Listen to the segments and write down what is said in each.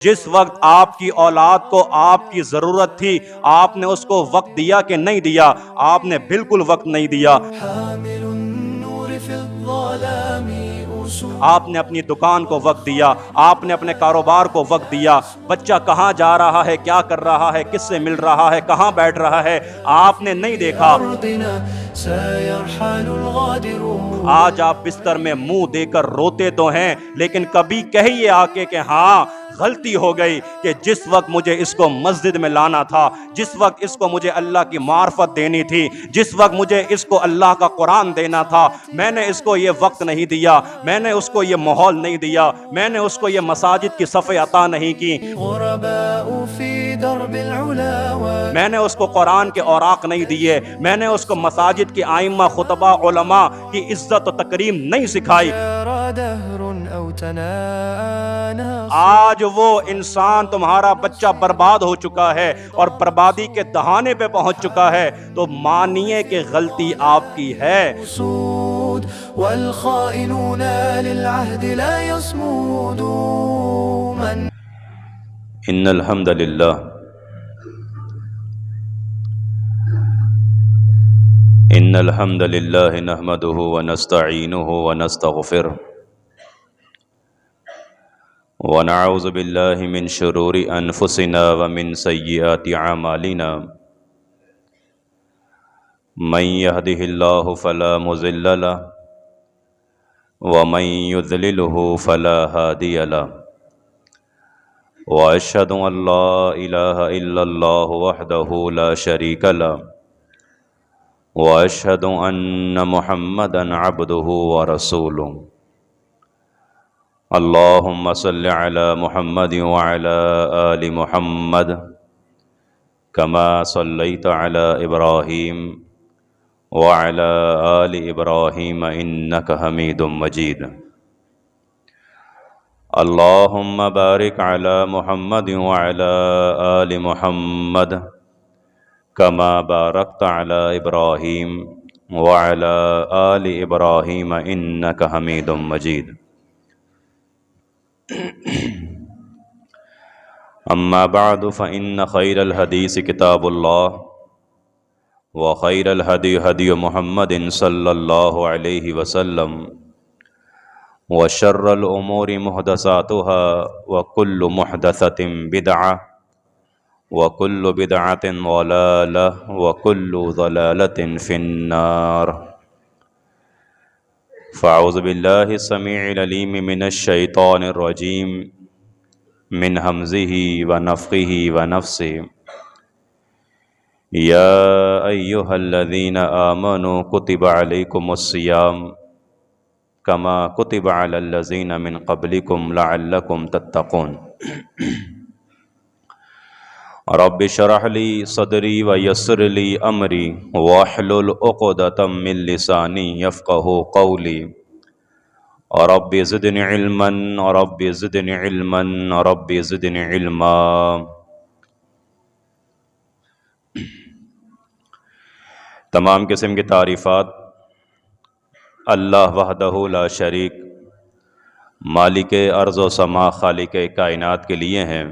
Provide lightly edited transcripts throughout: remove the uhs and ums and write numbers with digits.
جس وقت آپ کی اولاد کو آپ کی ضرورت تھی، آپ نے اس کو وقت دیا کہ نہیں دیا؟ آپ نے بالکل وقت نہیں دیا۔ حامل النور في الظلام أسود آپ نے اپنی دکان کو وقت دیا، آپ نے اپنے کاروبار کو وقت دیا۔ بچہ کہاں جا رہا ہے، کیا کر رہا ہے، کس سے مل رہا ہے، کہاں بیٹھ رہا ہے، آپ نے نہیں دیکھا۔ أرضنا سيرحل الغادرون آج آپ بستر میں منہ دے کر روتے تو ہیں، لیکن کبھی کہیے آ کے کہ ہاں غلطی ہو گئی کہ جس وقت مجھے اس کو مسجد میں لانا تھا، جس وقت اس کو مجھے اللہ کی معرفت دینی تھی، جس وقت مجھے اس کو اللہ کا قرآن دینا تھا، میں نے اس کو یہ وقت نہیں دیا، میں نے اس کو یہ ماحول نہیں دیا، میں نے اس کو یہ مساجد کی صفیں عطا نہیں کی، غرباء في درب العلا میں نے اس کو قرآن کے اوراق نہیں دیے، میں نے اس کو مساجد کے ائمہ خطبہ علماء کی عزت و تکریم نہیں سکھائی۔ جرى دهر أو تناءنا آج وہ انسان تمہارا بچہ برباد ہو چکا ہے اور بربادی کے دہانے پہ پہنچ چکا ہے، تو مانیے کہ غلطی آپ کی ہے۔ صود والخائنون للعهد لا يصمودون ان الحمد للہ ان الحمد للہ نحمده ونستعینه ونستغفره ونعوذ باللہ من شرور انفسنا ومن سیئات اعمالنا من يهده اللہ فلا مضل له ومن يضلله فلا هادی له واشهد ان لا الہ الا اللہ وحدہ لا شریک له واشهد ان محمدا عبده ورسوله اللهم صل على محمد وعلى آل محمد كما صليت على إبراهيم وعلى آل إبراهيم إنك حميد مجيد اللهم بارك على محمد وعلى آل محمد كما باركت على إبراهيم وعلى آل إبراهيم إنك حميد مجيد اما بعد فإن خير الحديث كتاب الله وخير الهدي هدي محمد صلى الله عليه وسلم وشر الأمور محدثاتها وكل محدثة بدعة وكل بدعة ضلالة وكل ضلالة في النار فاعوذ باللہ السمیع العلیم من الشیطان الرجیم من ہمزہ ونفخہ ونفثہ یا ایہا الذین آمنوا کتب علیکم الصیام کما کتب علی الذین من قبلکم لعلکم تتقون رب اشرح لی صدری ویسر لی امری واحلل عقدۃ من لسانی یفقہوا قولی رب زدنی علما رب زدنی علما رب زدنی علما۔ تمام قسم کی تعریفات اللہ وحدہ لا شریک مالک ارض و سما خالق کائنات کے لیے ہیں،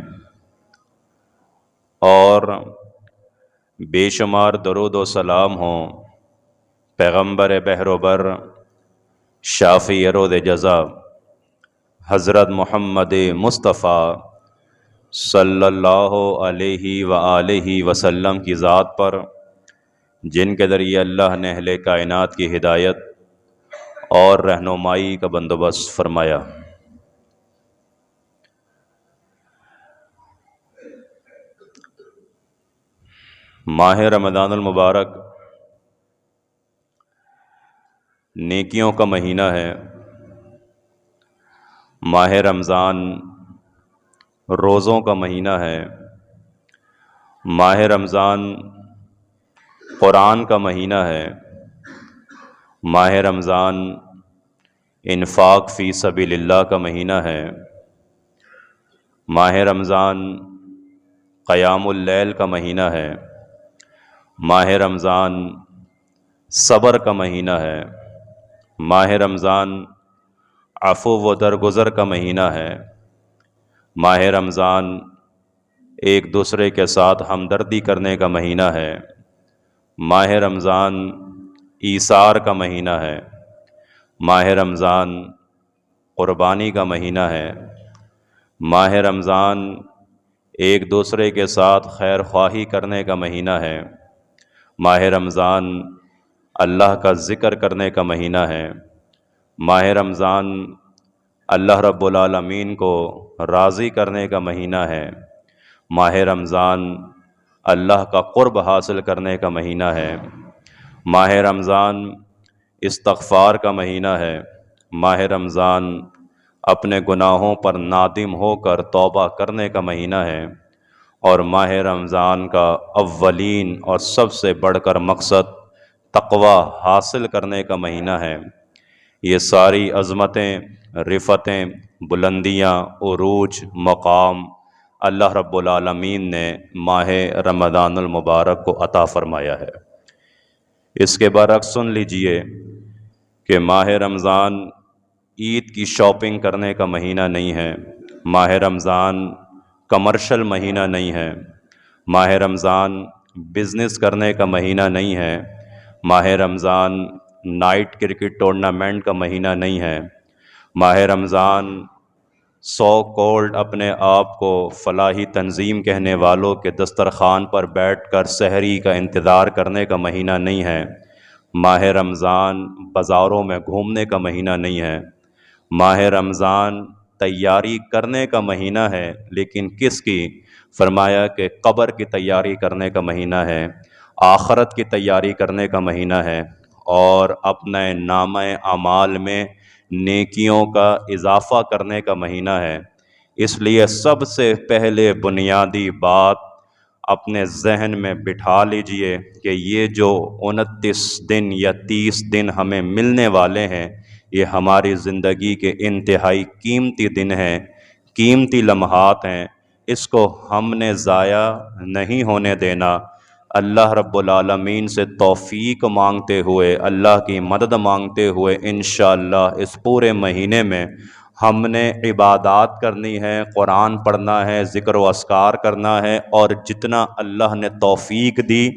اور بے شمار درود و سلام ہوں پیغمبر بحر و بر شافی رود جزا حضرت محمد مصطفیٰ صلی اللہ علیہ وآلہ وسلم کی ذات پر، جن کے ذریعے اللہ نے اہل کائنات کی ہدایت اور رہنمائی کا بندوبست فرمایا۔ ماہ رمضان المبارک نیکیوں کا مہینہ ہے۔ ماہ رمضان روزوں کا مہینہ ہے۔ ماہ رمضان قرآن کا مہینہ ہے۔ ماہ رمضان انفاق فی سبیل اللہ کا مہینہ ہے۔ ماہ رمضان قیام اللیل کا مہینہ ہے۔ ماہ رمضان صبر کا مہینہ ہے۔ ماہ رمضان عفو و درگزر کا مہینہ ہے۔ ماہ رمضان ایک دوسرے کے ساتھ ہمدردی کرنے کا مہینہ ہے، ماہ رمضان ایثار کا مہینہ ہے، ماہ رمضان قربانی کا مہینہ ہے، ماہ رمضان ایک دوسرے کے ساتھ خیر خواہی کرنے کا مہینہ ہے، ماہ رمضان اللہ کا ذکر کرنے کا مہینہ ہے، ماہ رمضان اللہ رب العالمین کو راضی کرنے کا مہینہ ہے، ماہ رمضان اللہ کا قرب حاصل کرنے کا مہینہ ہے، ماہ رمضان استغفار کا مہینہ ہے، ماہ رمضان اپنے گناہوں پر نادم ہو کر توبہ کرنے کا مہینہ ہے، اور ماہ رمضان کا اولین اور سب سے بڑھ کر مقصد تقوی حاصل کرنے کا مہینہ ہے۔ یہ ساری عظمتیں، رفتیں، بلندیاں، عروج، مقام اللہ رب العالمین نے ماہ رمضان المبارک کو عطا فرمایا ہے۔ اس کے برعکس سن لیجئے کہ ماہ رمضان عید کی شاپنگ کرنے کا مہینہ نہیں ہے، ماہ رمضان کمرشل مہینہ نہیں ہے، ماہ رمضان بزنس کرنے کا مہینہ نہیں ہے، ماہ رمضان نائٹ کرکٹ ٹورنامنٹ کا مہینہ نہیں ہے، ماہ رمضان سو کولڈ اپنے آپ کو فلاحی تنظیم کہنے والوں کے دسترخوان پر بیٹھ کر سحری کا انتظار کرنے کا مہینہ نہیں ہے، ماہ رمضان بازاروں میں گھومنے کا مہینہ نہیں ہے، ماہ رمضان تیاری کرنے کا مہینہ ہے، لیکن کس کی؟ فرمایا کہ قبر کی تیاری کرنے کا مہینہ ہے، آخرت کی تیاری کرنے کا مہینہ ہے، اور اپنے نامہ اعمال میں نیکیوں کا اضافہ کرنے کا مہینہ ہے۔ اس لیے سب سے پہلے بنیادی بات اپنے ذہن میں بٹھا لیجئے کہ یہ جو 29 دن یا 30 دن ہمیں ملنے والے ہیں، یہ ہماری زندگی کے انتہائی قیمتی دن ہیں، قیمتی لمحات ہیں، اس کو ہم نے ضائع نہیں ہونے دینا۔ اللہ رب العالمین سے توفیق مانگتے ہوئے، اللہ کی مدد مانگتے ہوئے انشاءاللہ اس پورے مہینے میں ہم نے عبادات کرنی ہے، قرآن پڑھنا ہے، ذکر و اذکار کرنا ہے، اور جتنا اللہ نے توفیق دی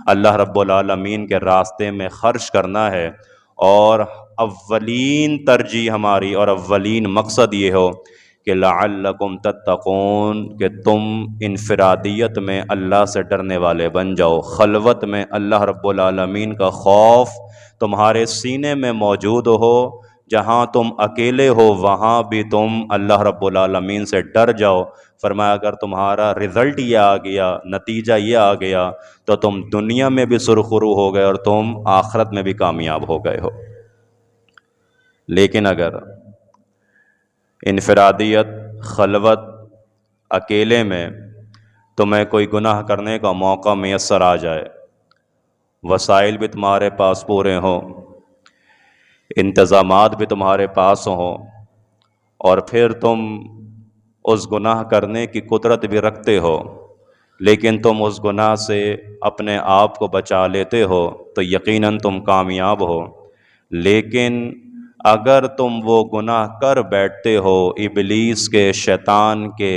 اللہ رب العالمین کے راستے میں خرچ کرنا ہے۔ اور اولین ترجیح ہماری اور اولین مقصد یہ ہو کہ لعلکم تتقون، کہ تم انفرادیت میں اللہ سے ڈرنے والے بن جاؤ، خلوت میں اللہ رب العالمین کا خوف تمہارے سینے میں موجود ہو، جہاں تم اکیلے ہو وہاں بھی تم اللہ رب العالمین سے ڈر جاؤ۔ فرمایا اگر تمہارا رزلٹ یہ آ گیا، نتیجہ یہ آ گیا، تو تم دنیا میں بھی سرخرو ہو گئے اور تم آخرت میں بھی کامیاب ہو گئے ہو۔ لیکن اگر انفرادیت، خلوت، اکیلے میں تمہیں کوئی گناہ کرنے کا موقع میسر آ جائے، وسائل بھی تمہارے پاس پورے ہوں، انتظامات بھی تمہارے پاس ہوں، اور پھر تم اس گناہ کرنے کی قدرت بھی رکھتے ہو، لیکن تم اس گناہ سے اپنے آپ کو بچا لیتے ہو، تو یقیناً تم کامیاب ہو۔ لیکن اگر تم وہ گناہ کر بیٹھتے ہو، ابلیس کے، شیطان کے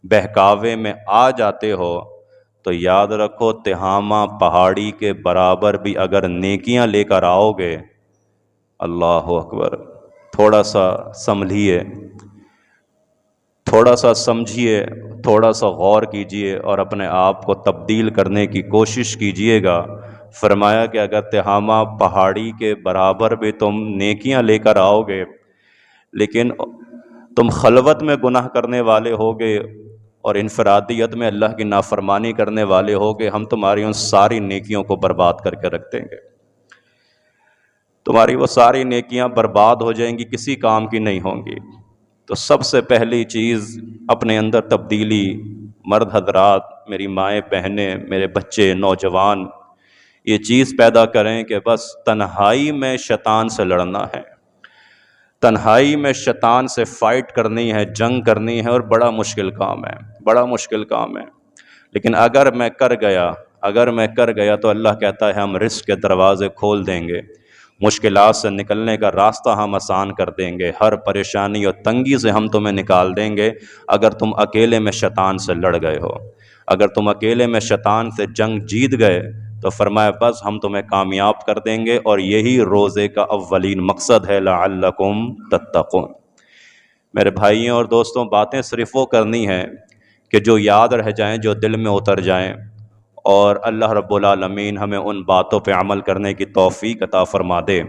بہکاوے میں آ جاتے ہو، تو یاد رکھو تہامہ پہاڑی کے برابر بھی اگر نیکیاں لے کر آؤ گے، اللہ اکبر، تھوڑا سا سنبھلیے، تھوڑا سا سمجھیے، تھوڑا سا غور کیجئے اور اپنے آپ کو تبدیل کرنے کی کوشش کیجئے گا۔ فرمایا کہ اگر تہامہ پہاڑی کے برابر بھی تم نیکیاں لے کر آؤ گے، لیکن تم خلوت میں گناہ کرنے والے ہوگے اور انفرادیت میں اللہ کی نافرمانی کرنے والے ہوگے، ہم تمہاری ان ساری نیکیوں کو برباد کر کے رکھ دیں گے۔ تمہاری وہ ساری نیکیاں برباد ہو جائیں گی، کسی کام کی نہیں ہوں گی۔ تو سب سے پہلی چیز اپنے اندر تبدیلی، مرد حضرات، میری مائیں بہنیں، میرے بچے، نوجوان، یہ چیز پیدا کریں کہ بس تنہائی میں شیطان سے لڑنا ہے، تنہائی میں شیطان سے فائٹ کرنی ہے، جنگ کرنی ہے، اور بڑا مشکل کام ہے، بڑا مشکل کام ہے۔ لیکن اگر میں کر گیا تو اللہ کہتا ہے ہم رزق کے دروازے کھول دیں گے۔ مشکلات سے نکلنے کا راستہ ہم آسان کر دیں گے، ہر پریشانی اور تنگی سے ہم تمہیں نکال دیں گے اگر تم اکیلے میں شیطان سے لڑ گئے ہو۔ اگر تم اکیلے میں شیطان سے جنگ جیت گئے تو فرمایا بس ہم تمہیں کامیاب کر دیں گے، اور یہی روزے کا اولین مقصد ہے لعلکم تتقون۔ میرے بھائیوں اور دوستوں، باتیں صرف وہ کرنی ہیں کہ جو یاد رہ جائیں، جو دل میں اتر جائیں، اور اللہ رب العالمین ہمیں ان باتوں پہ عمل کرنے کی توفیق عطا فرما دے۔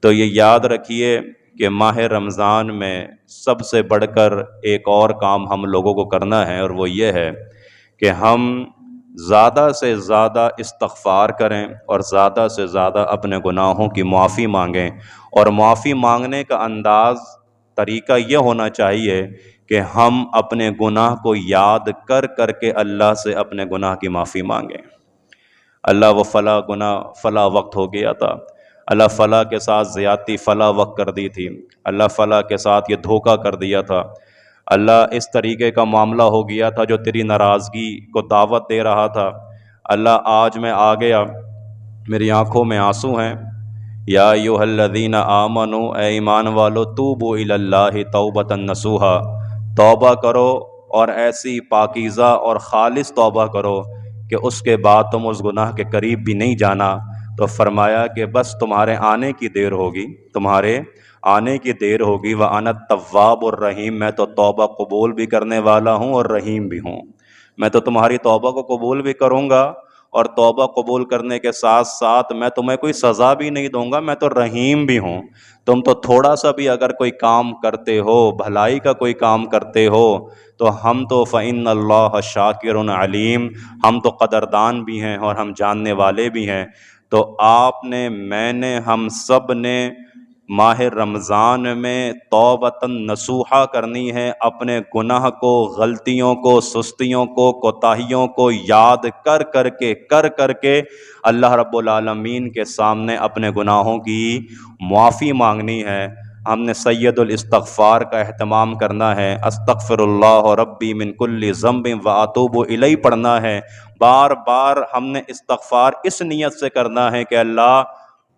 تو یہ یاد رکھیے کہ ماہ رمضان میں سب سے بڑھ کر ایک اور کام ہم لوگوں کو کرنا ہے، اور وہ یہ ہے کہ ہم زیادہ سے زیادہ استغفار کریں اور زیادہ سے زیادہ اپنے گناہوں کی معافی مانگیں۔ اور معافی مانگنے کا انداز، طریقہ یہ ہونا چاہیے کہ ہم اپنے گناہ کو یاد کر کر کے اللہ سے اپنے گناہ کی معافی مانگیں۔ اللہ وہ فلاں گناہ فلاں وقت ہو گیا تھا، اللہ فلاں کے ساتھ زیادتی فلاں وقت کر دی تھی، اللہ فلاں کے ساتھ یہ دھوکہ کر دیا تھا، اللہ اس طریقے کا معاملہ ہو گیا تھا جو تیری ناراضگی کو دعوت دے رہا تھا، اللہ آج میں آ گیا، میری آنکھوں میں آنسو ہیں۔ یا ایھا الذین آمنوا، اے ایمان والو، توبوا الی اللہ توبۃ نصوحا، توبہ کرو اور ایسی پاکیزہ اور خالص توبہ کرو کہ اس کے بعد تم اس گناہ کے قریب بھی نہیں جانا۔ تو فرمایا کہ بس تمہارے آنے کی دیر ہوگی، تمہارے آنے کی دیر ہوگی۔ وَأَنَا التَّوَّابُ الرَّحِيمُ، میں تو توبہ قبول بھی کرنے والا ہوں اور رحیم بھی ہوں۔ میں تو تمہاری توبہ کو قبول بھی کروں گا، اور توبہ قبول کرنے کے ساتھ ساتھ میں تمہیں کوئی سزا بھی نہیں دوں گا، میں تو رحیم بھی ہوں۔ تم تو تھوڑا سا بھی اگر کوئی کام کرتے ہو، بھلائی کا کوئی کام کرتے ہو، تو ہم تو فَإِنَّ اللَّهَ شَاكِرٌ عَلِيمٌ، ہم تو قدردان بھی ہیں اور ہم جاننے والے بھی ہیں۔ تو آپ نے، میں نے، ہم سب نے ماہ رمضان میں توبۃ نصوحا کرنی ہے، اپنے گناہ کو، غلطیوں کو، سستیوں کو، کوتاہیوں کو یاد کر کر کے اللہ رب العالمین کے سامنے اپنے گناہوں کی معافی مانگنی ہے۔ ہم نے سید الاستغفار کا اہتمام کرنا ہے، استغفر اللہ ربی من کل ذنب واتوب الیہ پڑھنا ہے۔ بار بار ہم نے استغفار اس نیت سے کرنا ہے کہ اللہ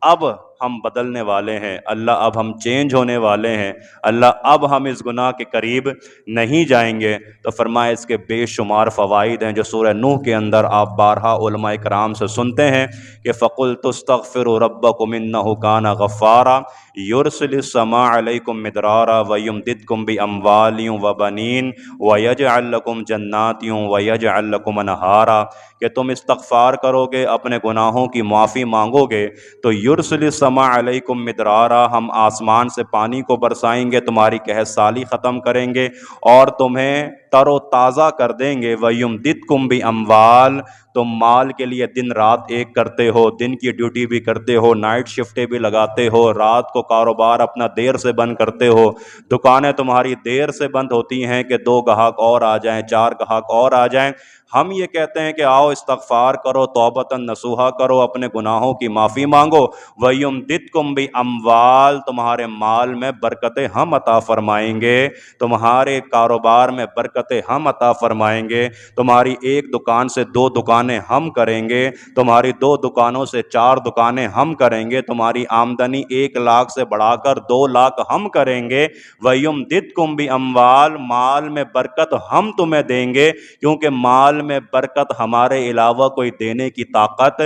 اب ہم بدلنے والے ہیں، اللہ اب ہم چینج ہونے والے ہیں، اللہ اب ہم اس گناہ کے قریب نہیں جائیں گے۔ تو فرمایا اس کے بے شمار فوائد ہیں جو سورہ نوح کے اندر آپ بارہا علماء کرام سے سنتے ہیں کہ فَقُلْتُ اسْتَغْفِرُوا رَبَّكُمْ إِنَّهُ كَانَ غَفَّارًا يُرْسِلِ السَّمَاءَ عَلَيْكُمْ مِدْرَارًا وَيُمْدِدْكُمْ بِأَمْوَالٍ وَبَنِينَ وَيَجْعَلْ لَكُمْ جَنَّاتٍ وَيَجْعَلْ لَكُمْ أَنْهَارًا، کہ تم استغفار کرو گے، اپنے گناہوں کی معافی مانگو گے تو یرسل السماء علیکم مدرارا، ہم آسمان سے پانی کو برسائیں گے، تمہاری قحط سالی ختم کریں گے اور تمہیں تر و تازہ کر دیں گے۔ وَيُمْدِدْكُمْ بِأَمْوَالٍ، تم مال کے لیے دن رات ایک کرتے ہو، دن کی ڈیوٹی بھی کرتے ہو، نائٹ شفٹیں بھی لگاتے ہو، رات کو کاروبار اپنا دیر سے بند کرتے ہو، دکانیں تمہاری دیر سے بند ہوتی ہیں کہ 2 گاہک اور آ جائیں، 4 گاہک اور آ جائیں۔ ہم یہ کہتے ہیں کہ آؤ استغفار کرو، توبۃ نصوحا کرو، اپنے گناہوں کی معافی مانگو۔ وَيُمْدِدْكُمْ بِأَمْوَالٍ، تمہارے مال میں برکتیں ہم عطا فرمائیں گے، تمہارے کاروبار میں برکتیں ہم عطا فرمائیں گے، تمہاری ایک دکان سے 2 دکانیں ہم کریں گے، تمہاری 2 دکانوں سے 4 دکانیں ہم کریں گے، تمہاری آمدنی 1 لاکھ سے بڑھا کر 2 لاکھ ہم کریں گے۔ وَيُمْدِدْكُمْ بِأَمْوَالٍ، مال میں برکت ہم تمہیں دیں گے، کیونکہ مال میں برکت ہمارے علاوہ کوئی دینے کی طاقت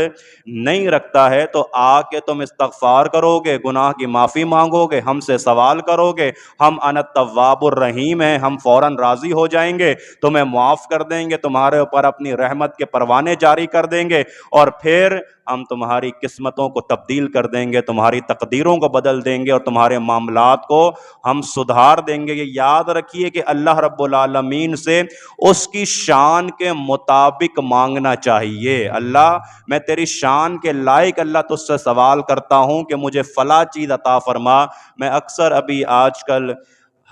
نہیں رکھتا ہے۔ تو آ کے تم استغفار کرو گے، گناہ کی معافی مانگو گے، ہم سے سوال کرو گے، ہم انا التواب الرحیم ہیں، ہم فوراً راضی ہو جائیں گے، تمہیں معاف کر دیں گے، تمہارے اوپر اپنی رحمت کے پروانے جاری کر دیں گے، اور پھر ہم تمہاری قسمتوں کو تبدیل کر دیں گے، تمہاری تقدیروں کو بدل دیں گے، اور تمہارے معاملات کو ہم سدھار دیں گے۔ یہ یاد رکھیے کہ اللہ رب العالمین سے اس کی شان کے مطابق مانگنا چاہیے۔ اللہ میں تیری شان کے لائق اللہ تجھ سے سوال کرتا ہوں کہ مجھے فلاں چیز عطا فرما۔ میں اکثر ابھی آج کل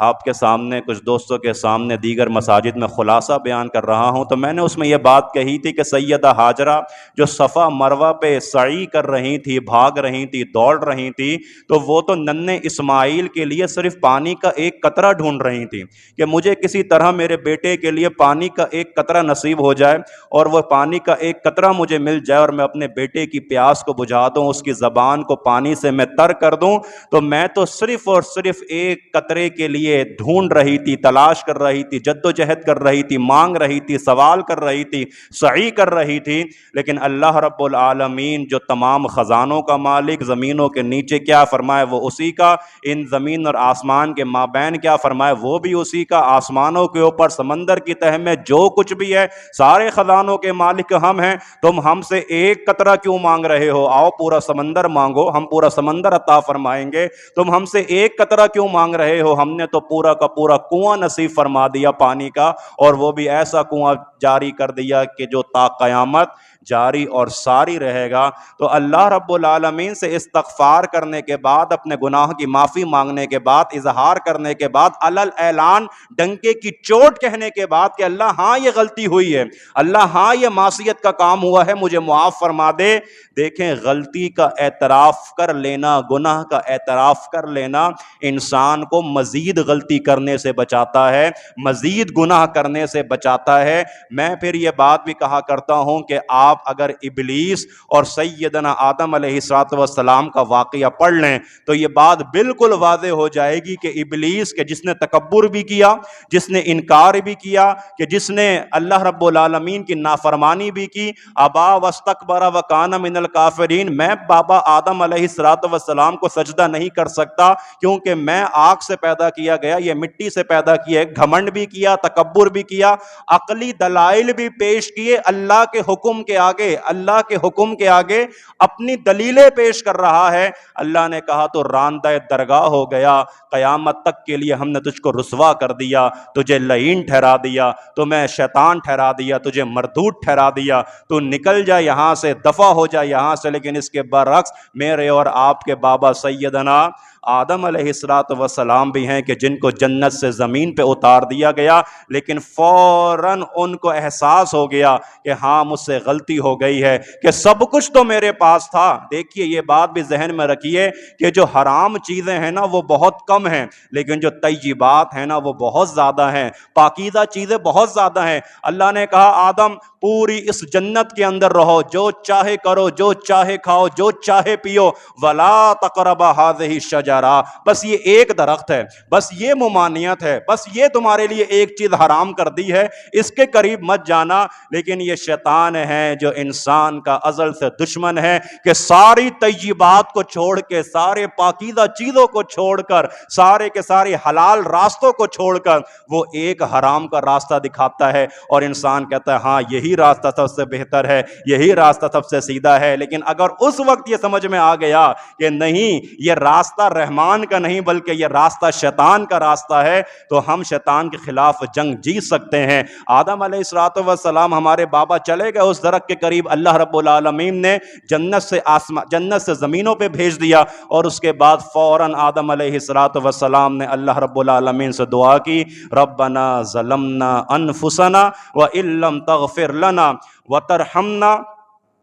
آپ کے سامنے کچھ دوستوں کے سامنے دیگر مساجد میں خلاصہ بیان کر رہا ہوں، تو میں نے اس میں یہ بات کہی تھی کہ سیدہ ہاجرہ جو صفا مروہ پہ سعی کر رہی تھی، بھاگ رہی تھی، دوڑ رہی تھی، تو وہ تو ننھے اسماعیل کے لیے صرف پانی کا ایک قطرہ ڈھونڈ رہی تھی کہ مجھے کسی طرح میرے بیٹے کے لیے پانی کا ایک قطرہ نصیب ہو جائے، اور وہ پانی کا ایک قطرہ مجھے مل جائے اور میں اپنے بیٹے کی پیاس کو بجھا دوں، اس کی زبان کو پانی سے میں تر کر دوں۔ تو میں تو صرف اور صرف ایک قطرے کے لیے ڈھونڈ رہی تھی، تلاش کر رہی تھی، جدوجہد کر رہی تھی، مانگ رہی تھی، سوال کر رہی تھی، سعی کر رہی تھی، لیکن اللہ رب العالمین جو تمام خزانوں کا مالک، زمینوں کے نیچے کیا فرمائے وہ اسی کا، ان زمین اور آسمان کے مابین کیا فرمائے وہ بھی اسی کا، آسمانوں کے اوپر سمندر کی تہہ میں جو کچھ بھی ہے سارے خزانوں کے مالک ہم ہیں، تم ہم سے ایک قطرہ کیوں مانگ رہے ہو؟ آؤ پورا سمندر مانگو، ہم پورا سمندر عطا فرمائیں گے، تم ہم سے ایک قطرہ کیوں مانگ رہے ہو؟ ہم نے تو پورا کا پورا کنواں نصیب فرما دیا پانی کا، اور وہ بھی ایسا کنواں جاری کر دیا کہ جو تا قیامت جاری اور ساری رہے گا۔ تو اللہ رب العالمین سے استغفار کرنے کے بعد، اپنے گناہ کی معافی مانگنے کے بعد، اظہار کرنے کے بعد، علل اعلان ڈنکے کی چوٹ کہنے کے بعد کہ اللہ ہاں یہ غلطی ہوئی ہے، اللہ ہاں یہ معصیت کا کام ہوا ہے، مجھے معاف فرما دے۔ دیکھیں، غلطی کا اعتراف کر لینا، گناہ کا اعتراف کر لینا انسان کو مزید غلطی کرنے سے بچاتا ہے، مزید گناہ کرنے سے بچاتا ہے۔ میں پھر یہ بات بھی کہا کرتا ہوں کہ آپ اگر ابلیس اور سیدنا آدم علیہ السلام کا واقعہ پڑھ لیں تو یہ بات بالکل واضح ہو جائے گی کہ ابلیس کے جس نے تکبر بھی کیا، جس نے انکار بھی کیا، کہ جس نے اللہ رب العالمین کی نافرمانی بھی کی، ابا واستکبر وکان من الکافرین، میں بابا آدم علیہ السلام کو سجدہ نہیں کر سکتا کیونکہ میں آگ سے پیدا کیا گیا، یہ مٹی سے پیدا کیا، گھمنڈ بھی کیا، تکبر بھی کیا، عقلی دلائل بھی پیش کیے، اللہ کے حکم کے آگے، اللہ کے حکم کے آگے اپنی دلیلیں پیش کر رہا ہے۔ اللہ نے کہا تو راندہ درگاہ ہو گیا، قیامت تک کے لیے ہم نے تجھ کو رسوا کر دیا، تجھے لعین ٹھہرا دیا، تمہیں شیطان ٹھہرا دیا، تجھے مردود ٹھہرا دیا، تو نکل جا یہاں سے، دفع ہو جا یہاں سے۔ لیکن اس کے برعکس میرے اور آپ کے بابا سیدنا آدم علیہ السلام بھی ہیں کہ جن کو جنت سے زمین پہ اتار دیا گیا، لیکن فوراً ان کو احساس ہو گیا کہ ہاں مجھ سے غلطی ہو گئی ہے، کہ سب کچھ تو میرے پاس تھا۔ دیکھیے یہ بات بھی ذہن میں رکھیے کہ جو حرام چیزیں ہیں نا وہ بہت کم ہیں، لیکن جو طیبات ہیں نا وہ بہت زیادہ ہیں، پاکیزہ چیزیں بہت زیادہ ہیں۔ اللہ نے کہا آدم پوری اس جنت کے اندر رہو، جو چاہے کرو، جو چاہے کھاؤ، جو چاہے پیو، ولا تقربا هذه الشجرہ، بس یہ ایک درخت ہے، بس یہ ممانعت ہے، بس یہ تمہارے لیے ایک چیز حرام کر دی ہے، اس کے قریب مت جانا۔ لیکن یہ شیطان ہے جو انسان کا ازل سے دشمن ہے، کہ ساری طیبات کو چھوڑ کے، سارے پاکیزہ چیزوں کو چھوڑ کر، سارے کے سارے حلال راستوں کو چھوڑ کر وہ ایک حرام کا راستہ دکھاتا ہے، اور انسان کہتا ہے ہاں یہی راستہ سب سے بہتر ہے، یہی راستہ سب سے سیدھا ہے۔ لیکن اگر اس وقت یہ سمجھ میں آ گیا کہ نہیں یہ راستہ رحمان کا نہیں بلکہ یہ راستہ شیطان کا راستہ ہے، تو ہم شیطان کے خلاف جنگ جیت سکتے ہیں۔ آدم علیہ السلام ہمارے بابا چلے گئے اس درخت کے قریب، اللہ رب العالمین نے جنت سے زمینوں پہ بھیج دیا، اور اس کے بعد فوراً آدم علیہ السلام نے اللہ رب العالمین سے دعا کی، ربنا ظلمنا انفسنا وان لم تغفر لنا وترحمنا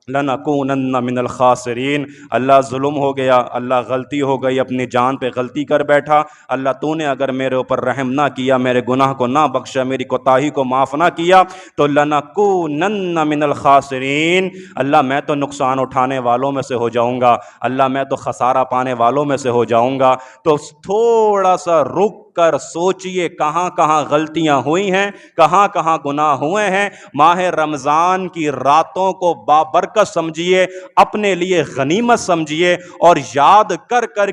لنکونن من الخاسرین۔ اللہ ظلم ہو گیا، اللہ غلطی ہو گئی، اپنی جان پہ غلطی کر بیٹھا، اللہ تو نے اگر میرے اوپر رحم نہ کیا، میرے گناہ کو نہ بخشا، میری کوتاہی کو معاف نہ کیا، تو لنکونن من الخاسرین، اللہ میں تو نقصان اٹھانے والوں میں سے ہو جاؤں گا، اللہ میں تو خسارہ پانے والوں میں سے ہو جاؤں گا۔ تو تھوڑا سا رک کر سوچئے کہاں کہاں غلطیاں ہوئی ہیں، کہاں کہاں گناہ ہوئے ہیں۔ ماہ رمضان کی راتوں کو بابرکت سمجھیے، اپنے لیے غنیمت سمجھیے، اور یاد کر کر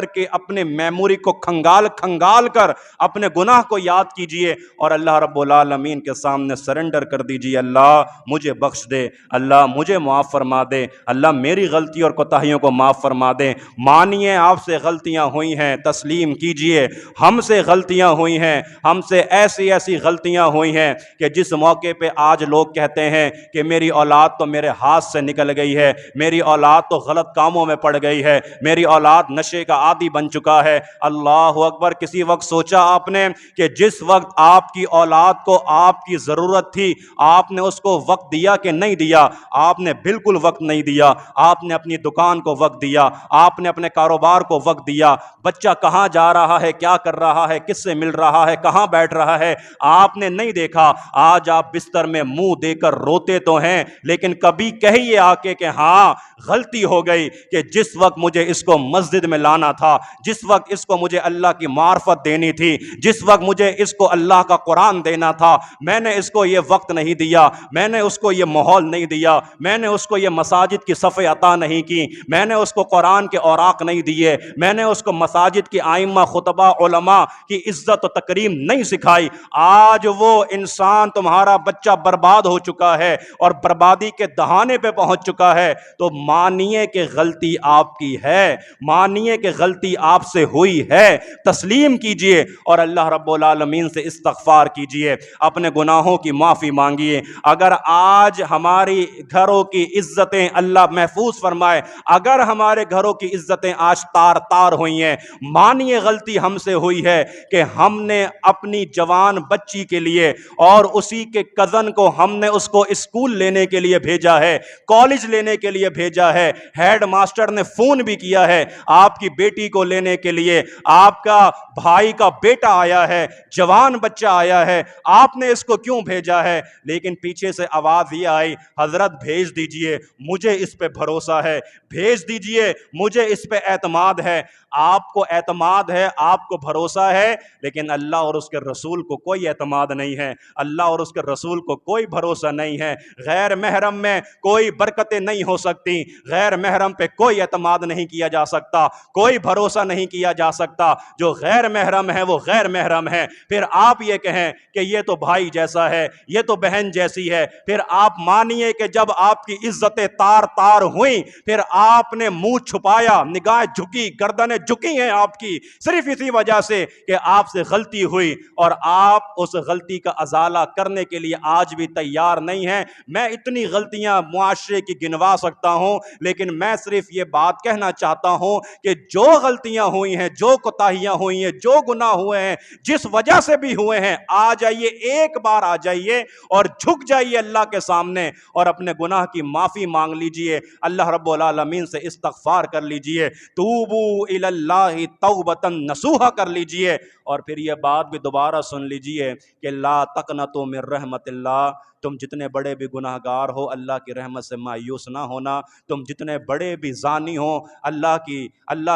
کے اپنے میموری کو کھنگال کر اپنے گناہ کو یاد کیجئے، اور اللہ رب العالمین کے سامنے سرنڈر کر دیجئے، اللہ مجھے بخش دے، اللہ مجھے معاف فرما دے، اللہ میری غلطی اور کوتاہیوں کو معاف فرما دے۔ مانیے آپ سے غلطیاں ہوئی ہیں، تسلیم کیجئے، لیجئے ہم سے غلطیاں ہوئی ہیں، ہم سے ایسی ایسی غلطیاں ہوئی ہیں کہ جس موقع پہ آج لوگ کہتے ہیں کہ میری اولاد تو میرے ہاتھ سے نکل گئی ہے، میری اولاد تو غلط کاموں میں پڑ گئی ہے، میری اولاد نشے کا عادی بن چکا ہے۔ اللہ اکبر! کسی وقت سوچا آپ نے کہ جس وقت آپ کی اولاد کو آپ کی ضرورت تھی آپ نے اس کو وقت دیا کہ نہیں دیا؟ آپ نے بالکل وقت نہیں دیا۔ آپ نے اپنی دکان کو وقت دیا، آپ نے اپنے کاروبار کو وقت دیا، بچہ کہاں جا رہا ہے، کیا کر رہا ہے، کس سے مل رہا ہے، کہاں بیٹھ رہا ہے، آپ نے نہیں دیکھا۔ آج آپ بستر میں منہ دے کر روتے تو ہیں لیکن کبھی کہیے آ کے کہ ہاں غلطی ہو گئی کہ جس وقت مجھے اس کو مسجد میں لانا تھا، جس وقت اس کو مجھے اللہ کی معرفت دینی تھی، جس وقت مجھے اس کو اللہ کا قرآن دینا تھا، میں نے اس کو یہ وقت نہیں دیا، میں نے اس کو یہ ماحول نہیں دیا، میں نے اس کو یہ مساجد کی صفیں عطا نہیں کی، میں نے اس کو قرآن کے اوراق نہیں دیے، میں نے اس کو مساجد کی ائمہ خطبہ علماء کی عزت و تکریم نہیں سکھائی۔ آج وہ انسان تمہارا بچہ برباد ہو چکا ہے اور بربادی کے دہانے پہ پہنچ چکا ہے، تو مانیے کہ غلطی آپ کی ہے، مانیے کہ غلطی آپ سے ہوئی ہے، تسلیم کیجئے اور اللہ رب العالمین سے استغفار کیجئے، اپنے گناہوں کی معافی مانگیے۔ اگر آج ہماری گھروں کی عزتیں اللہ محفوظ فرمائے، اگر ہمارے گھروں کی عزتیں آج تار تار ہوئی ہیں، مانیے غلطی ہم سے ہوئی ہے کہ ہم نے اپنی جوان بچی کے لیے اور اسی کے کزن کو ہم نے اس کو اسکول لینے کے لیے بھیجا ہے، کالج لینے کے لیے بھیجا ہے، ہیڈ ماسٹر نے فون بھی کیا ہے آپ کی بیٹی کو لینے کے لیے، آپ کا بھائی کا بیٹا آیا ہے، جوان بچہ آیا ہے، آپ نے اس کو کیوں بھیجا ہے؟ لیکن پیچھے سے آواز یہ آئی حضرت بھیج دیجئے، مجھے اس پہ بھروسہ ہے، بھیج دیجئے، مجھے اس پہ اعتماد ہے۔ آپ کو اعتماد ہے، آپ کو بھروسہ ہے، لیکن اللہ اور اس کے رسول کو کوئی اعتماد نہیں ہے، اللہ اور اس کے رسول کو کوئی بھروسہ نہیں ہے۔ غیر محرم میں کوئی برکتیں نہیں ہو سکتی، غیر محرم پہ کوئی اعتماد نہیں کیا جا سکتا، کوئی بھروسہ نہیں کیا جا سکتا۔ جو غیر محرم ہے وہ غیر محرم ہے، پھر آپ یہ کہیں کہ یہ تو بھائی جیسا ہے، یہ تو بہن جیسی ہے، پھر آپ مانیے کہ جب آپ کی عزتیں تار تار ہوئیں پھر آپ نے منہ چھپایا، نگاہیں جھکی، گردنیں جھکی ہیں آپ کی صرف اسی وجہ سے کہ آپ سے غلطی ہوئی اور آپ اس غلطی کا ازالہ کرنے کے لیے آج بھی تیار نہیں ہیں۔ میں اتنی غلطیاں معاشرے کی گنوا سکتا ہوں، لیکن میں صرف یہ بات کہنا چاہتا ہوں کہ جو غلطیاں ہوئی ہیں، جو کوتاہیاں ہوئی ہیں، جو گناہ ہوئے ہیں، جس وجہ سے بھی ہوئے ہیں، آ جائیے، ایک بار آ جائیے اور جھک جائیے اللہ کے سامنے اور اپنے گناہ کی معافی مانگ لیجئے، اللہ رب العالمین سے استغفار کر لیجئے، توبو الی اللہ توبۃ نصوحا کر لیجئے، اور پھر یہ بات بھی دوبارہ سن لیجئے کہ لا تقنطوا من رحمت اللہ، تم جتنے بڑے بھی گناہگار ہو اللہ کی رحمت سے مایوس نہ ہونا، تم جتنے بڑے بھی زانی ہو اللہ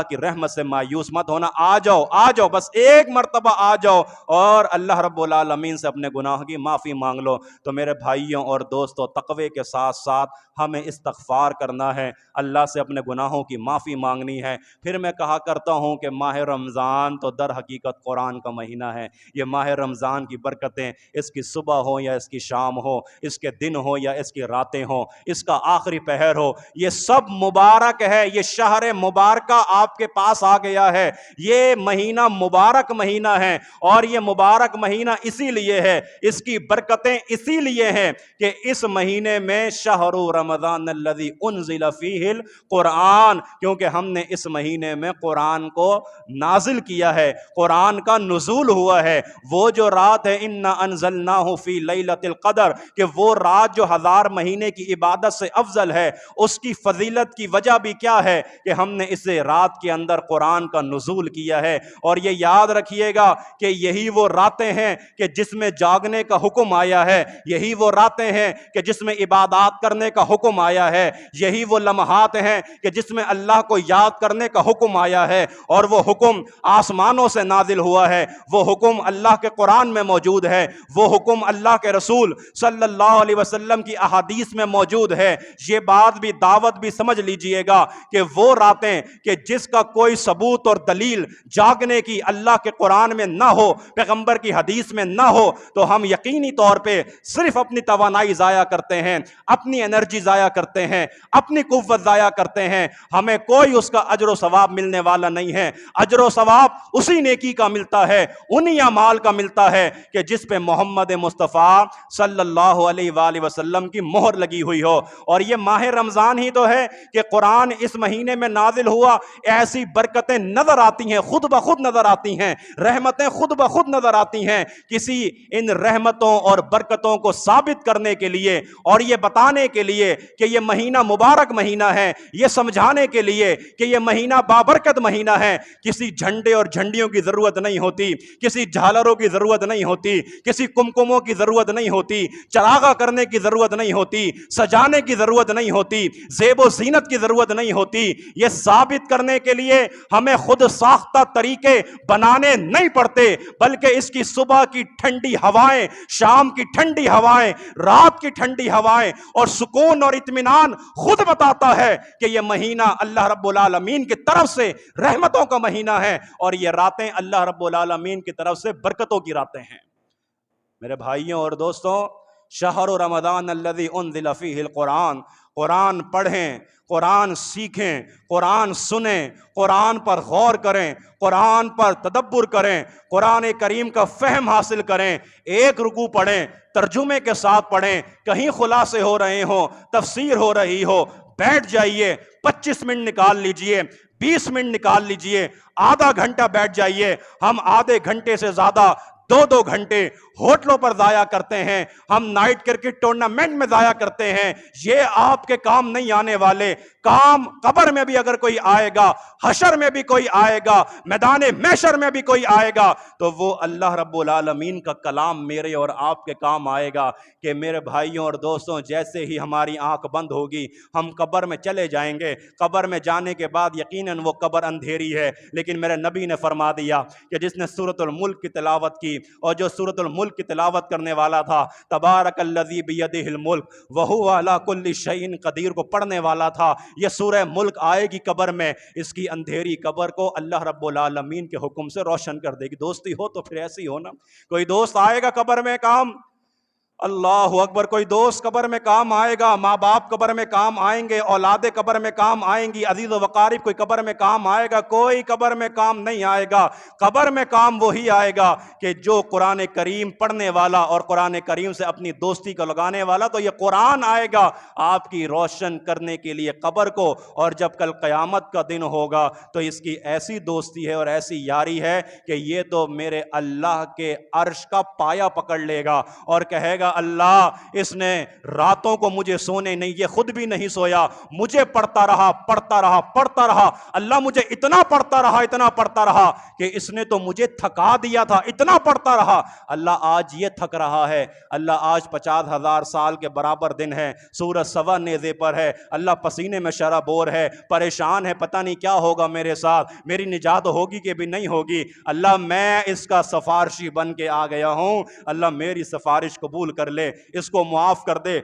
کی رحمت سے مایوس مت ہونا، آ جاؤ، بس ایک مرتبہ آ جاؤ اور اللہ رب العالمین سے اپنے گناہ کی معافی مانگ لو۔ تو میرے بھائیوں اور دوستوں، تقوی کے ساتھ ساتھ ہمیں استغفار کرنا ہے، اللہ سے اپنے گناہوں کی معافی مانگنی ہے۔ پھر میں کہا کرتا ہوں کہ ماہ رمضان تو در حقیقت قرآن کا مہینہ ہے، یہ ماہ رمضان کی برکتیں اس کی صبح ہو یا اس کی شام ہو، اس کے دن ہو یا اس کی راتیں ہو، اس کا آخری پہر ہو، یہ سب مبارک ہے، یہ شہر مبارکہ آپ کے پاس آ گیا ہے، یہ مہینہ مبارک مہینہ ہے، اور یہ مبارک مہینہ اسی لیے ہے، اس کی برکتیں اسی لیے ہیں کہ اس مہینے میں شہر رمضان الذی انزل فیہ القرآن، کیونکہ ہم نے اس مہینے میں قرآن کو نازل کیا ہے، قرآن کا نزول ہوا ہے۔ وہ جو رات ہے انا انزلناہ فی لیلۃ القدر، کہ وہ رات جو 1000 مہینے کی عبادت سے افضل ہے، اس کی فضیلت کی وجہ بھی کیا ہے کہ ہم نے اس رات کے اندر قرآن کا نزول کیا ہے۔ اور یہ یاد رکھیے گا کہ یہی وہ راتیں ہیں کہ جس میں جاگنے کا حکم آیا ہے، یہی وہ راتیں ہیں کہ جس میں عبادات کرنے کا حکم آیا ہے، یہی وہ لمحات ہیں کہ جس میں اللہ کو یاد کرنے کا حکم آیا ہے، اور وہ حکم آسمانوں سے نازل ہوا ہے، وہ حکم اللہ کے قرآن میں موجود ہے، وہ حکم اللہ کے رسول صلی صلی اللہ علیہ وسلم کی احادیث میں موجود ہے. یہ بات بھی دعوت بھی سمجھ لیجئے گا کہ وہ راتیں کہ جس کا کوئی ثبوت اور دلیل جاگنے کی اللہ کے قرآن میں نہ ہو، پیغمبر کی حدیث میں نہ ہو، تو ہم یقینی طور پہ صرف اپنی توانائی ضائع کرتے ہیں، اپنی انرجی ضائع کرتے ہیں، اپنی قوت ضائع کرتے ہیں. ہمیں کوئی اس کا اجر و ثواب ملنے والا نہیں ہے. اجر و ثواب اسی نیکی کا ملتا ہے، انہی اعمال کا ملتا ہے کہ جس پہ محمد مصطفیٰ صلی اللہ علیہ وآلہ وسلم کی مہر لگی ہوئی ہو. اور یہ ماہ رمضان ہی تو ہے کہ قرآن اس مہینے میں نازل ہوا، ایسی برکتیں نظر آتی ہیں، خود بخود نظر آتی ہیں، رحمتیں خود بخود نظر آتی ہیں. کسی ان رحمتوں اور برکتوں کو ثابت کرنے کے لیے اور یہ بتانے کے لیے کہ یہ مہینہ مبارک مہینہ ہے، یہ سمجھانے کے لیے کہ یہ مہینہ بابرکت مہینہ ہے، کسی جھنڈے اور جھنڈیوں کی ضرورت نہیں ہوتی، کسی جھالروں کی ضرورت نہیں ہوتی، کسی کمکموں کی ضرورت نہیں ہوتی، چراغا کرنے کی ضرورت نہیں ہوتی، سجانے کی ضرورت نہیں ہوتی، زیب و زینت کی ضرورت نہیں ہوتی. یہ ثابت کرنے کے لیے ہمیں خود ساختہ طریقے بنانے نہیں پڑتے، بلکہ اس کی صبح کی ٹھنڈی ہوائیں، شام کی ٹھنڈی ہوائیں، رات کی ٹھنڈی ہوائیں اور سکون اور اطمینان خود بتاتا ہے کہ یہ مہینہ اللہ رب العالمین کی طرف سے رحمتوں کا مہینہ ہے، اور یہ راتیں اللہ رب العالمین کی طرف سے برکتوں کی راتیں ہیں. میرے بھائیوں اور دوستوں، شہر رمضان الذی انزل فیہ القرآن، قرآن پڑھیں، قرآن سیکھیں، قرآن سنیں، قرآن پر غور کریں، قرآن پر تدبر کریں، قرآن کریم کا فہم حاصل کریں. ایک رکوع پڑھیں، ترجمے کے ساتھ پڑھیں، کہیں خلاصے ہو رہے ہوں، تفسیر ہو رہی ہو، بیٹھ جائیے، 25 منٹ نکال لیجئے، 20 منٹ نکال لیجئے، آدھا گھنٹہ بیٹھ جائیے. ہم آدھے گھنٹے سے زیادہ 2 گھنٹے ہوٹلوں پر ضائع کرتے ہیں، ہم نائٹ کرکٹ ٹورنامنٹ میں ضائع کرتے ہیں. یہ آپ کے کام نہیں آنے والے. کام قبر میں بھی اگر کوئی آئے گا، حشر میں بھی کوئی آئے گا، میدان محشر میں بھی کوئی آئے گا، تو وہ اللہ رب العالمین کا کلام میرے اور آپ کے کام آئے گا. کہ میرے بھائیوں اور دوستوں، جیسے ہی ہماری آنکھ بند ہوگی ہم قبر میں چلے جائیں گے. قبر میں جانے کے بعد یقیناً وہ قبر اندھیری ہے، لیکن میرے نبی نے فرما دیا کہ جس نے سورۃ الملک کی تلاوت کی، اور جو سورۃ الملک کی تلاوت کرنے والا تھا، تبارک الذی بیدہ الملک وہو علی کل شیء قدیر کو پڑھنے والا تھا، یہ سورہ ملک آئے گی قبر میں، اس کی اندھیری قبر کو اللہ رب العالمین کے حکم سے روشن کر دے گی. دوستی ہو تو پھر ایسی ہو نا. کوئی دوست آئے گا قبر میں کام، اللہ اکبر، کوئی دوست قبر میں کام آئے گا، ماں باپ قبر میں کام آئیں گے، اولادیں قبر میں کام آئیں گی، عزیز و وقارب کوئی قبر میں کام آئے گا؟ کوئی قبر میں کام نہیں آئے گا. قبر میں کام وہی آئے گا کہ جو قرآن کریم پڑھنے والا اور قرآن کریم سے اپنی دوستی کو لگانے والا. تو یہ قرآن آئے گا آپ کی روشن کرنے کے لیے قبر کو، اور جب کل قیامت کا دن ہوگا تو اس کی ایسی دوستی ہے اور ایسی یاری ہے کہ یہ تو میرے اللہ کے عرش کا پایا پکڑ لے گا اور کہے گا اللہ اس نے راتوں کو مجھے سونے نہیں، یہ خود بھی نہیں سویا، مجھے پڑھتا رہا پڑھتا رہا پڑھتا رہا، اللہ مجھے اتنا پڑھتا رہا کہ اس نے تو مجھے تھکا دیا تھا، اتنا پڑھتا رہا. اللہ آج یہ تھک رہا ہے، اللہ آج 50,000 سال کے برابر دن ہے، سورج سوا نیزے پر ہے، اللہ پسینے میں شرابور ہے، پریشان ہے، پتہ نہیں کیا ہوگا میرے ساتھ، میری نجات ہوگی کہ بھی نہیں ہوگی. اللہ میں اس کا سفارشی بن کے آ گیا ہوں، اللہ میری سفارش قبول کر لے، اس کو معاف کر دے،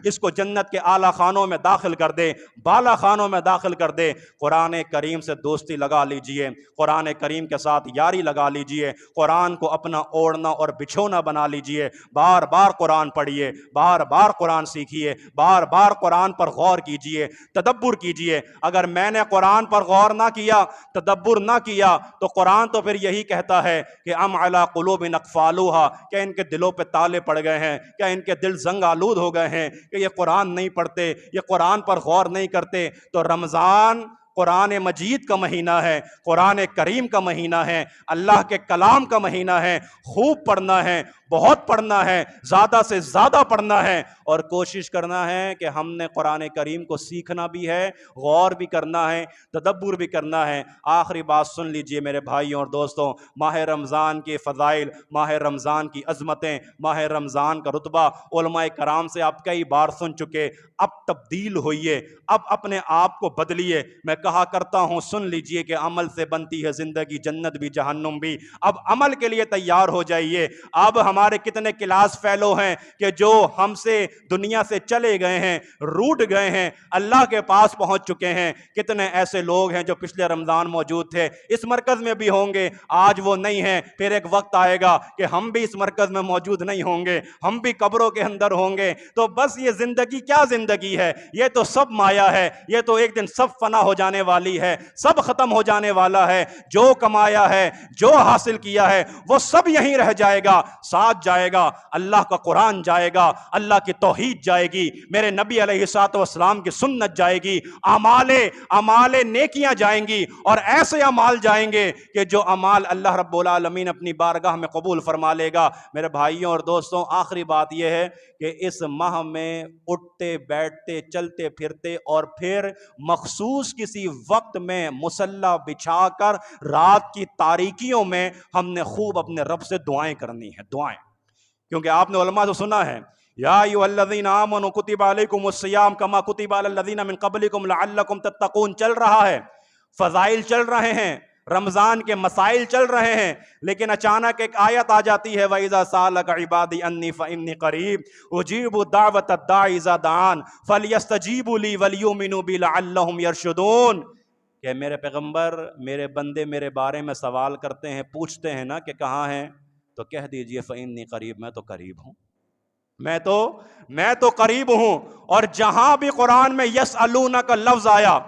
اس کو جنت کے اعلیٰ خانوں میں داخل کر دے، بالا خانوں میں داخل کر دے. قرآن کریم سے دوستی لگا لیجئے، قرآن کریم کے ساتھ یاری لگا لیجئے، قرآن کو اپنا اوڑھنا اور بچھونا بنا لیجئے. بار بار قرآن پڑھیے، بار بار قرآن سیکھیے، بار بار قرآن پر غور کیجئے، تدبر کیجئے. اگر میں نے قرآن پر غور نہ کیا، تدبر نہ کیا، تو قرآن تو پھر یہی کہتا ہے کہ ام علی قلوب اقفالوہا، کہ ان کے دلوں پہ تالے پڑ گئے ہیں، کیا ان کے دل زنگ آلود ہو گئے ہیں کہ یہ قرآن نہیں پڑھتے، یہ قرآن پر غور نہیں کرتے. تو رمضان قرآن مجید کا مہینہ ہے، قرآن کریم کا مہینہ ہے، اللہ کے کلام کا مہینہ ہے. خوب پڑھنا ہے، بہت پڑھنا ہے، زیادہ سے زیادہ پڑھنا ہے، اور کوشش کرنا ہے کہ ہم نے قرآن کریم کو سیکھنا بھی ہے، غور بھی کرنا ہے، تدبر بھی کرنا ہے. آخری بات سن لیجئے میرے بھائیوں اور دوستوں، ماہ رمضان کے فضائل، ماہ رمضان کی عظمتیں، ماہ رمضان کا رتبہ علماء کرام سے آپ کئی بار سن چکے. اب تبدیل ہوئیے، اب اپنے آپ کو بدلیے. میں کہا کرتا ہوں، سن لیجئے کہ عمل سے بنتی ہے زندگی، جنت بھی جہنم بھی. اب عمل کے لیے تیار ہو جائیے. اب ہمارے ہمارے کتنے کلاس فیلو ہیں کہ جو ہم سے دنیا سے چلے گئے ہیں، روٹ گئے ہیں، اللہ کے پاس پہنچ چکے ہیں. کتنے ایسے لوگ ہیں جو پچھلے رمضان موجود تھے، اس مرکز میں بھی ہوں گے، آج وہ نہیں ہیں. پھر ایک وقت آئے گا کہ ہم بھی اس مرکز میں موجود نہیں ہوں گے، ہم بھی قبروں کے اندر ہوں گے. تو بس یہ زندگی کیا زندگی ہے؟ یہ تو سب مایا ہے، یہ تو ایک دن سب فنا ہو جانے والی ہے، سب ختم ہو جانے والا ہے. جو کمایا ہے، جو حاصل کیا ہے، وہ سب یہیں رہ جائے گا. ساتھ جائے گا اللہ کا قرآن، جائے گا اللہ کی توحید، جائے گی میرے نبی علیہ الصلوۃ والسلام کی سنت، جائے گی اعمال نیکیاں جائیں گی، اور ایسے اعمال جائیں گے کہ جو اعمال اللہ رب العالمین اپنی بارگاہ میں قبول فرما لے گا. میرے بھائیوں اور دوستوں، آخری بات یہ ہے کہ اس ماہ میں اٹھتے بیٹھتے چلتے پھرتے اور پھر مخصوص کسی وقت میں مصلی بچھا کر رات کی تاریکیوں میں ہم نے خوب اپنے رب سے دعائیں کرنی ہیں، دعائیں. کیونکہ آپ نے علماء سے سنا ہے، یا ایھا الذین آمنوا کتب علیکم الصیام کما کتب علی الذین من قبلکم لعلکم تتقون. چل رہا ہے، فضائل چل رہے ہیں، رمضان کے مسائل چل رہے ہیں، لیکن اچانک ایک آیت آ جاتی ہے، وَإِذَا سَأَلَكَ عِبَادِي أَنِّي فَإِنِّي قَرِيبٌ أُجِيبُ دَعْوَةَ الدَّاعِ إِذَا دَعَانِ فَلْيَسْتَجِيبُوا لِي وَلْيُؤْمِنُوا بِي لَعَلَّهُمْ يَرْشُدُونَ. کہ میرے پیغمبر، میرے بندے میرے بارے میں سوال کرتے ہیں، پوچھتے ہیں نا کہ کہاں ہیں، تو کہہ دیجئے فَإِنِّي قَرِيب، میں تو قریب ہوں، میں تو قریب ہوں. اور جہاں بھی قرآن میں یسألونک لفظ آیا،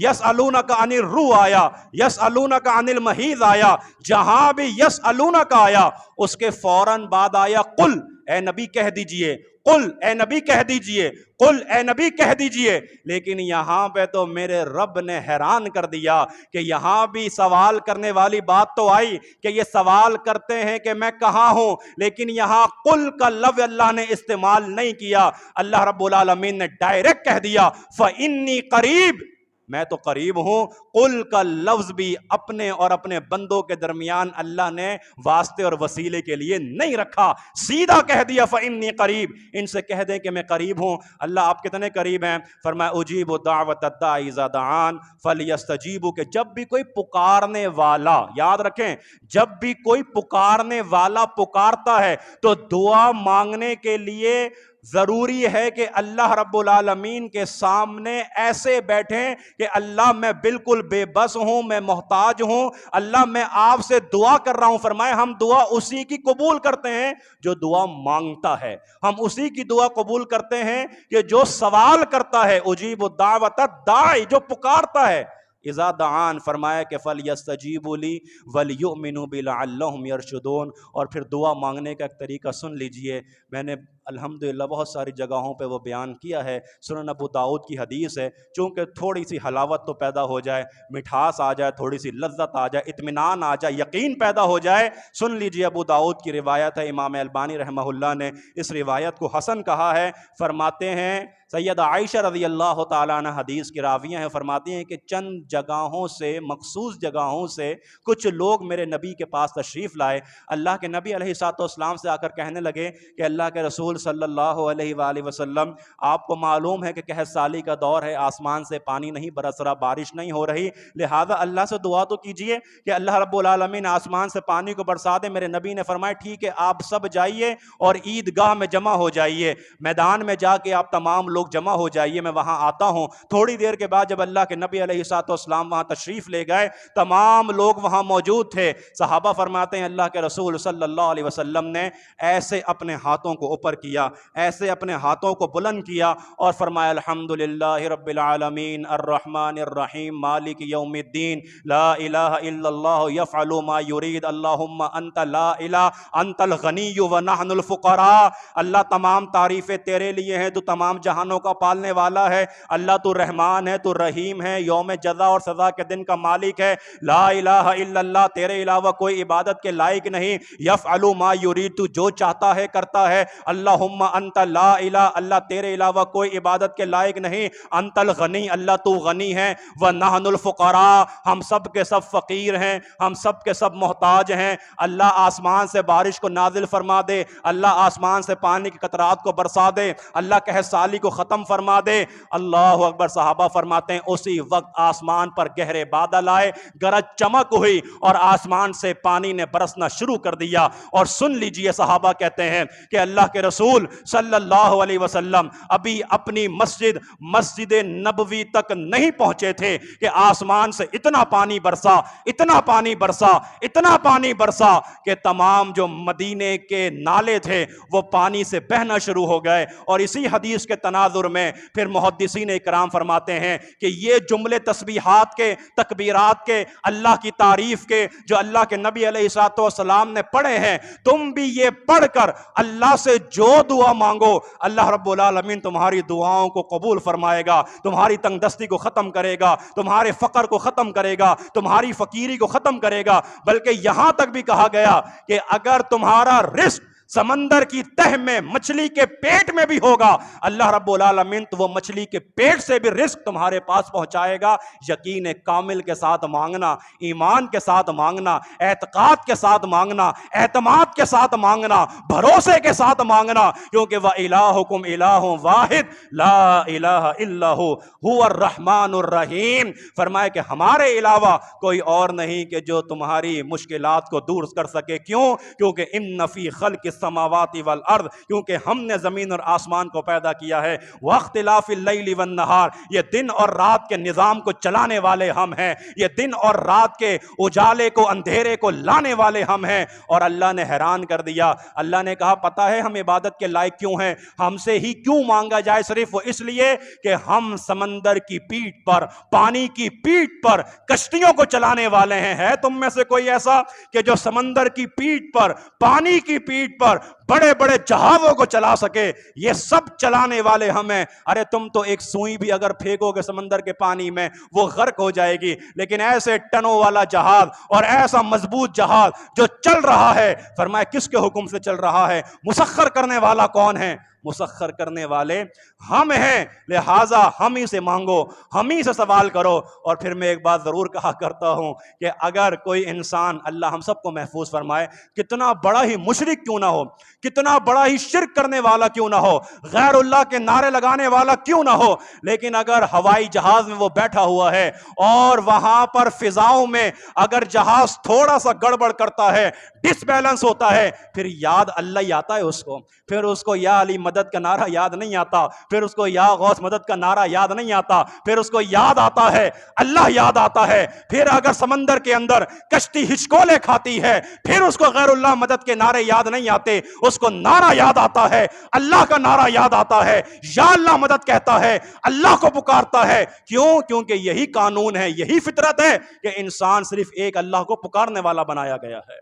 یسألونک عن الروح آیا، یسألونک عن المحیض آیا، جہاں بھی یسألونک آیا اس کے فوراً بعد آیا قل، اے نبی کہہ دیجئے، قل اے نبی کہہ دیجئے، قل اے نبی کہہ دیجئے. لیکن یہاں پہ تو میرے رب نے حیران کر دیا کہ یہاں بھی سوال کرنے والی بات تو آئی کہ یہ سوال کرتے ہیں کہ میں کہاں ہوں، لیکن یہاں قل کا لفظ اللہ نے استعمال نہیں کیا. اللہ رب العالمین نے ڈائریکٹ کہہ دیا فَإِنِّي قَرِيب، میں تو قریب ہوں. قل کا لفظ بھی اپنے اور اپنے بندوں کے درمیان اللہ نے واسطے اور وسیلے کے لیے نہیں رکھا، سیدھا کہہ دیا فَإِنِّي قَرِيب. ان سے کہہ دیں کہ میں قریب ہوں. اللہ آپ کتنے قریب ہیں؟ فرمایا اجیب دعوت الداعی اذا دعان فلیستجیبوا، کہ جب بھی کوئی پکارنے والا، یاد رکھیں، جب بھی کوئی پکارنے والا پکارتا ہے تو دعا مانگنے کے لیے ضروری ہے کہ اللہ رب العالمین کے سامنے ایسے بیٹھیں کہ اللہ میں بالکل بے بس ہوں، میں محتاج ہوں، اللہ میں آپ سے دعا کر رہا ہوں. فرمائے ہم دعا اسی کی قبول کرتے ہیں جو دعا مانگتا ہے، ہم اسی کی دعا قبول کرتے ہیں کہ جو سوال کرتا ہے. اجیب الدعوۃ الداعی، جو پکارتا ہے، اذا دعان، فرمایا کہ فلیستجیبوا لی ولیؤمنوا بی لعلہم یرشدون. اور پھر دعا مانگنے کا ایک طریقہ سن لیجئے. میں نے الحمدللہ بہت ساری جگہوں پہ وہ بیان کیا ہے. سنن ابو داؤد کی حدیث ہے، چونکہ تھوڑی سی حلاوت تو پیدا ہو جائے، مٹھاس آ جائے، تھوڑی سی لذت آ جائے، اطمینان آ جائے، یقین پیدا ہو جائے. سن لیجئے، ابو داؤد کی روایت ہے، امام البانی رحمہ اللہ نے اس روایت کو حسن کہا ہے. فرماتے ہیں سیدہ عائشہ رضی اللہ تعالیٰ عنہ حدیث کی راویہ ہیں، فرماتی ہیں کہ چند جگہوں سے، مخصوص جگہوں سے کچھ لوگ میرے نبی کے پاس تشریف لائے. اللہ کے نبی علیہ الصلوۃ والسلام سے آ کر کہنے لگے کہ اللہ کے رسول صلی اللہ علیہ وآلہ وسلم، آپ کو معلوم ہے کہ قحط سالی کا دور ہے، آسمان سے پانی نہیں برس رہا، بارش نہیں ہو رہی، لہذا اللہ سے دعا تو کیجئے کہ اللہ رب العالمین آسمان سے پانی کو برسا دے. میرے نبی نے فرمایا ٹھیک ہے، آپ سب جائیے اور عیدگاہ میں جمع ہو جائیے، میدان میں جا کے آپ تمام لوگ جمع ہو جائیے، میں وہاں آتا ہوں. تھوڑی دیر کے بعد جب اللہ کے نبی علیہ الصلوۃ والسلام وہاں تشریف لے گئے، تمام لوگ وہاں موجود تھے. صحابہ فرماتے ہیں اللہ کے رسول صلی اللہ علیہ وسلم نے ایسے اپنے ہاتھوں کو اوپر کیا، ایسے اپنے ہاتھوں کو بلند کیا اور فرمایا الحمدللہ رب العالمین الرحمن الرحیم مالک یوم الدین لا الہ الا اللہ یفعل ما یرید اللہم انت لا الہ انت الغنی ونحن الفقراء. اللہ تمام تعریفیں تیرے لیے ہیں، تو تمام جہانوں کا پالنے والا ہے. اللہ تو رحمان ہے، تو رحیم ہے، یوم جزا اور سزا کے دن کا مالک ہے. لا الہ الا اللہ، تیرے علاوہ کوئی عبادت کے لائق نہیں. یفعل ما یرید، تو جو چاہتا ہے کرتا ہے. اللہ اللہم انت لا الہ، اللہ تیرے علاوہ کوئی عبادت کے لائق نہیں، انت الغنی، اللہ تو غنی ہے، ونحن الفقراء، ہم سب کے سب فقیر ہیں، ہم سب کے سب محتاج ہیں، اللہ آسمان سے بارش کو نازل فرما دے، اللہ آسمان سے پانی کی قطرات کو برسا دے، اللہ قحط سالی کو ختم فرما دے۔ اللہ اکبر، صحابہ فرماتے ہیں اسی وقت آسمان پر گہرے بادل آئے، گرج چمک ہوئی اور آسمان سے پانی نے برسنا شروع کر دیا۔ اور سن لیجئے، صحابہ کہتے ہیں کہ اللہ کے رسول صلی اللہ علیہ وسلم ابھی اپنی مسجد نبوی تک نہیں پہنچے تھے کہ آسمان سے اتنا پانی برسا، اتنا پانی برسا، اتنا پانی برسا کہ تمام جو مدینے کے نالے تھے وہ پانی سے بہنا شروع ہو گئے۔ اور اسی حدیث کے تناظر میں پھر محدثین اکرام فرماتے ہیں کہ یہ جملے تسبیحات کے، تکبیرات کے، اللہ کی تعریف کے جو اللہ کے نبی علیہ الصلوۃ والسلام نے پڑھے ہیں، تم بھی یہ پڑھ کر اللہ سے جو دعا مانگو، اللہ رب العالمین تمہاری دعاؤں کو قبول فرمائے گا، تمہاری تنگ دستی کو ختم کرے گا، تمہارے فقر کو ختم کرے گا، تمہاری فقیری کو ختم کرے گا۔ بلکہ یہاں تک بھی کہا گیا کہ اگر تمہارا رزق سمندر کی تہ میں مچھلی کے پیٹ میں بھی ہوگا، اللہ رب العالمین تو وہ مچھلی کے پیٹ سے بھی رزق تمہارے پاس پہنچائے گا۔ یقین کامل کے ساتھ مانگنا، ایمان کے ساتھ مانگنا، اعتقاد کے ساتھ مانگنا، اعتماد کے ساتھ مانگنا، بھروسے کے ساتھ مانگنا، کیونکہ وَإِلَٰهُكُمْ إِلَٰهٌ وَاحِدٌ لَا إِلَٰهَ إِلَّا هُوَ الرَّحْمَٰنُ الرَّحِيمُ، فرمایا کہ ہمارے علاوہ کوئی اور نہیں کہ جو تمہاری مشکلات کو دور کر سکے۔ کیوں؟ کیونکہ إِنَّ فِي خَلْقِ السماوات والارض، کیونکہ ہم نے زمین اور آسمان کو پیدا کیا ہے، واختلاف اللیل والنہار، یہ دن اور رات کے نظام کو چلانے والے ہم ہیں، یہ دن اور رات کے اجالے کو، اندھیرے کو لانے والے ہم ہیں۔ اور اللہ نے حیران کر دیا، اللہ نے کہا پتہ ہے ہم عبادت کے لائق کیوں ہیں؟ ہم سے ہی کیوں مانگا جائے؟ صرف وہ اس لیے کہ ہم سمندر کی پیٹھ پر، پانی کی پیٹھ پر کشتیوں کو چلانے والے ہیں۔ ہے تم میں سے کوئی ایسا کہ جو سمندر کی پیٹھ پر، پانی کی پیٹھ پر بڑے بڑے جہازوں کو چلا سکے؟ یہ سب چلانے والے ہم ہیں۔ ارے تم تو ایک سوئی بھی اگر پھینکو گے سمندر کے پانی میں وہ غرق ہو جائے گی، لیکن ایسے ٹنوں والا جہاز اور ایسا مضبوط جہاز جو چل رہا ہے، فرمایا کس کے حکم سے چل رہا ہے؟ مسخر کرنے والا کون ہے؟ مسخر کرنے والے ہم ہیں، لہٰذا ہم ہی سے مانگو، ہم ہی سے سوال کرو۔ اور پھر میں ایک بات ضرور کہا کرتا ہوں کہ اگر کوئی انسان، اللہ ہم سب کو محفوظ فرمائے، کتنا بڑا ہی مشرک کیوں نہ ہو، کتنا بڑا ہی شرک کرنے والا کیوں نہ ہو، غیر اللہ کے نعرے لگانے والا کیوں نہ ہو، لیکن اگر ہوائی جہاز میں وہ بیٹھا ہوا ہے اور وہاں پر فضاؤں میں اگر جہاز تھوڑا سا گڑبڑ کرتا ہے، ڈس بیلنس ہوتا ہے، پھر یاد اللہ ہی آتا ہے اس کو، پھر اس کو یا علی مدد کا نعرہ یاد نہیں آتا، پھر اس کو یا غوث مدد کا نعرہ یاد نہیں آتا، پھر اس کو یاد آتا ہے اللہ یاد آتا ہے۔ پھر اگر سمندر کے اندر کشتی ہچکولے کھاتی ہے، پھر اس کو غیر اللہ مدد کے نعرے یاد نہیں آتے، اس کو نعرہ یاد آتا ہے، اللہ کا نعرہ یاد آتا ہے، یا اللہ مدد کہتا ہے، اللہ کو پکارتا ہے۔ کیوں؟ کیونکہ یہی قانون ہے، یہی فطرت ہے کہ انسان صرف ایک اللہ کو پکارنے والا بنایا گیا ہے۔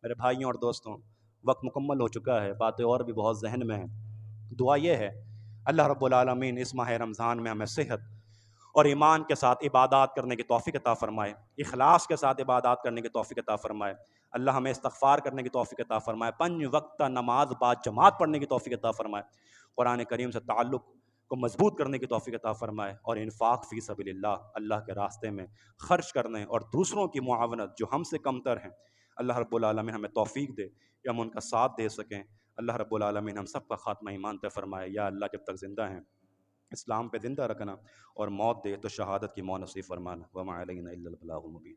میرے بھائیوں اور دوستوں، وقت مکمل ہو چکا ہے، باتیں اور بھی بہت ذہن میں ہیں۔ دعا یہ ہے اللہ رب العالمین اس ماہ رمضان میں ہمیں صحت اور ایمان کے ساتھ عبادات کرنے کی توفیق عطا فرمائے، اخلاص کے ساتھ عبادات کرنے کی توفیق عطا فرمائے۔ اللہ ہمیں استغفار کرنے کی توفیق عطا فرمائے، 5 وقت نماز با جماعت پڑھنے کی توفیق عطا فرمائے، قرآن کریم سے تعلق کو مضبوط کرنے کی توفیق عطا فرمائے، اور انفاق فی سبیل اللہ کے راستے میں خرچ کرنے اور دوسروں کی معاونت جو ہم سے کمتر ہیں، اللہ رب العالمین ہمیں توفیق دے کہ ہم ان کا ساتھ دے سکیں۔ اللہ رب العالمین ہم سب کا خاتمہ ایمان پہ فرمائے۔ یا اللہ جب تک زندہ ہیں اسلام پہ زندہ رکھنا، اور موت دے تو شہادت کی موت نصیب فرمانا۔ وما علینا الا البلاغ المبین۔